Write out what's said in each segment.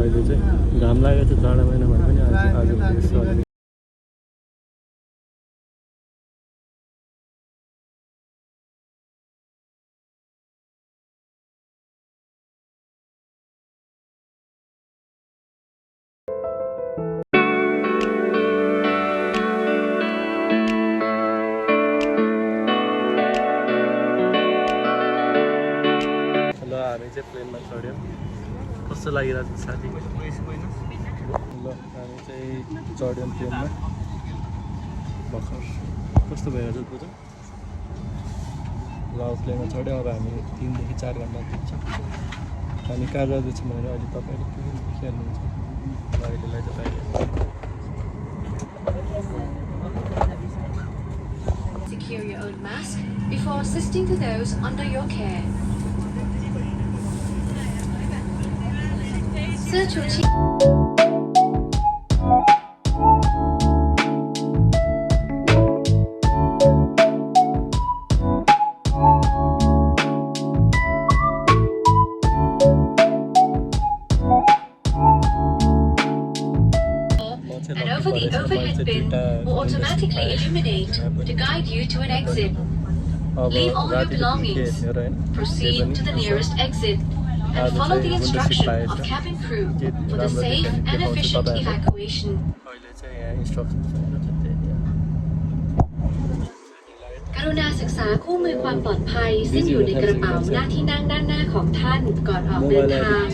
अहिले चाहिँ घाम लागेको छ जाडो महिना भए पनि आज हामी चाहिँ प्लेनमा चढ्यौँ कस्तो लागिरहेको छ साथी ल हामी चाहिँ चढ्यौँ प्लेनमा भर्खर कस्तो भइरहेको छ पूजा ल प्लेनमा चढ्यौँ अब हामी 3 देखि 4 घन्टा पुग्छ हामी कहाँ जाँदैछौँ भनेर अहिले तपाईँले देखिहाल्नुहुन्छ अहिलेलाई चाहिँ Secure your own mask before assisting to those under your care. And over the overhead bin will automatically illuminate to guide you to an exit. Leave all your belongings, proceed to the nearest exit, and follow the instruction of cabin crew for the safe and efficient evacuation. Karuna ศึกษาคู่มือความปลอดภัยซึ่งอยู่ในกระเป๋าหน้าที่นั่งด้านหน้าของท่านก่อนออกเดินทาง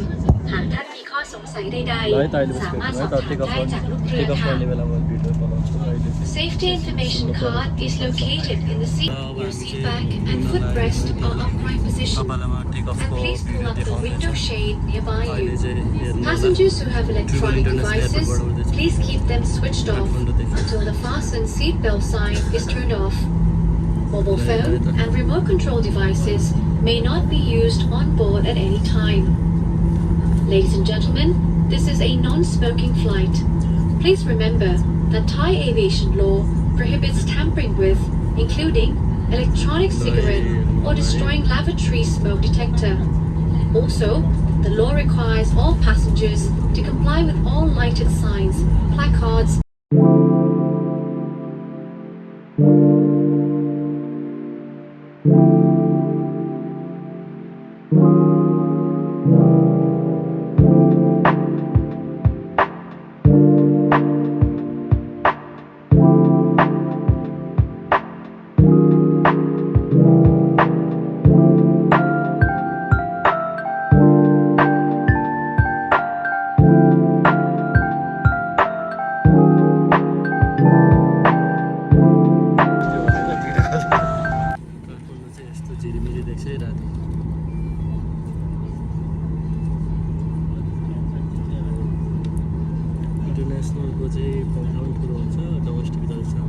หากท่านมีข้อสงสัยใดๆสามารถสอบถามได้จากลูกเรือค่ะ Safety information card is located in the seat. Your seat back and footrest are upright position. And please pull up the window shade nearby you. Passengers who have electronic devices, please keep them switched off until the fasten seatbelt sign is turned off. Mobile phone and remote control devices may not be used on board at any time. Ladies and gentlemen, this is a non-smoking flight. Please remember that Thai aviation law prohibits tampering with, including electronic cigarette or destroying lavatory smoke detector. Also, the law requires all passengers to comply with all lighted signs, placards, इन्टरनेसनलको चाहिँ programme ठुलो हुन्छ domestic दर्शन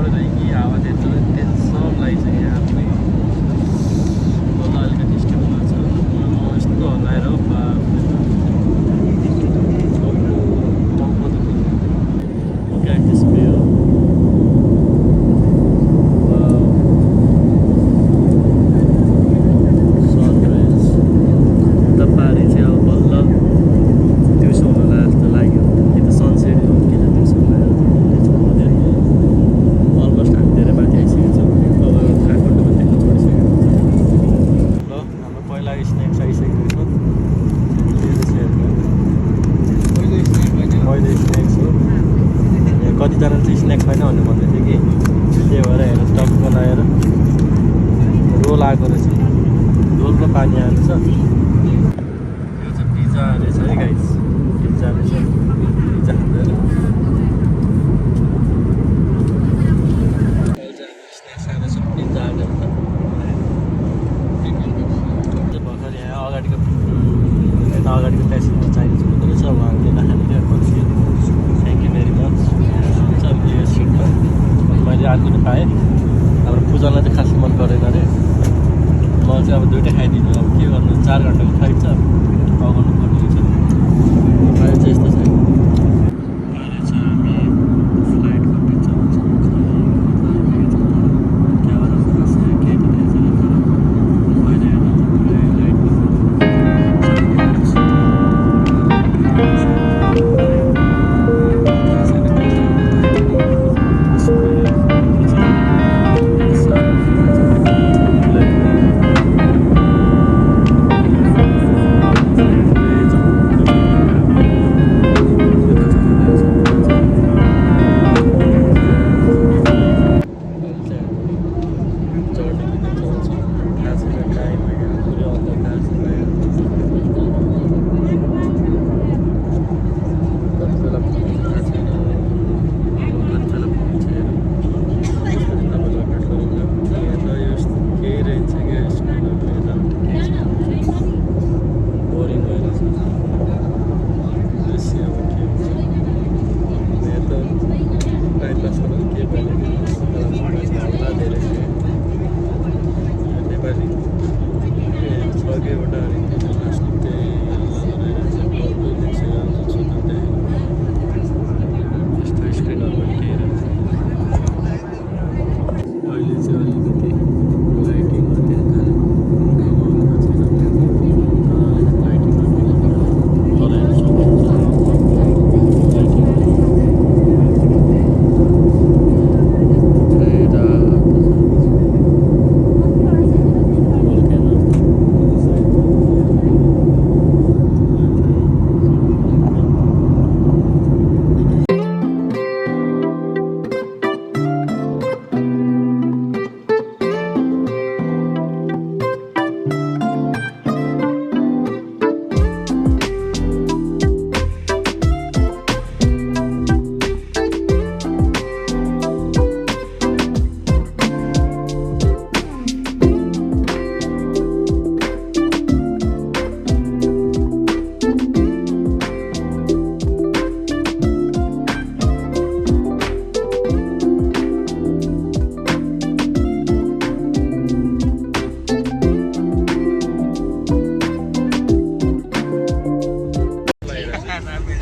चढेर कि हावा त्यस्तो लागेको छ यहाँ पनि बल्ल अलिकति स्टेबल छ यस्तो हल्लाएर हो क्याक्टिस पे हो सनराइज उता पारि चाहिँ अब बल्ल दिउँसो हुन लाग्यो जस्तो लाग्यो कि त सनसेट हो कि त दिउँसो हुन लाग्यो अलमोस्ट हामी धेरै माथि आइसकेको छौँ अब काठमाडौँमा देख्न छोडिसकेको छ ल हाम्रो पहिला स्न्याक्स आइसकेको छ मैले स्न्याक्स हो कतिजना चाहिँ स्न्याक्स छैन भन्ने भन्दै थियो कि त्यही भएर हेर टक्क लगाएर रोल आएको रहेछ रोल र पानी आएको छ यो चाहिँ पिज्जा रहेछ है गाइस पिज्जा रहेछ पिज्जा खाँदैन स्न्याक्स खाँदैछ पिज्जा आएको छ भर्खर यहाँ अगाडिको यता अगाडिको प्यासेन्जर चाइनिज हुँदो रहेछ उहाँले नखाने क्या पछि थ्याङ्क यू भेरी मच हुन्छ यो सिटमा मैले अर्को पाएँ अब पूजालाई चाहिँ खासै मन परेन अरे म चाहिँ अब दुइटै खाइदिनु अब के गर्नु 4 घन्टाको फ्लाइट छ अगाउनु पर्ने रहेछ अहिले चाहिँ यस्तो छ अहिले चाहिँ हामी फ्लाइटको बिचमा छौँ केही त थाहा छैन तर अहिले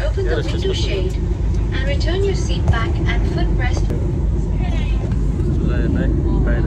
Open the window shade and return your seat back and footrest.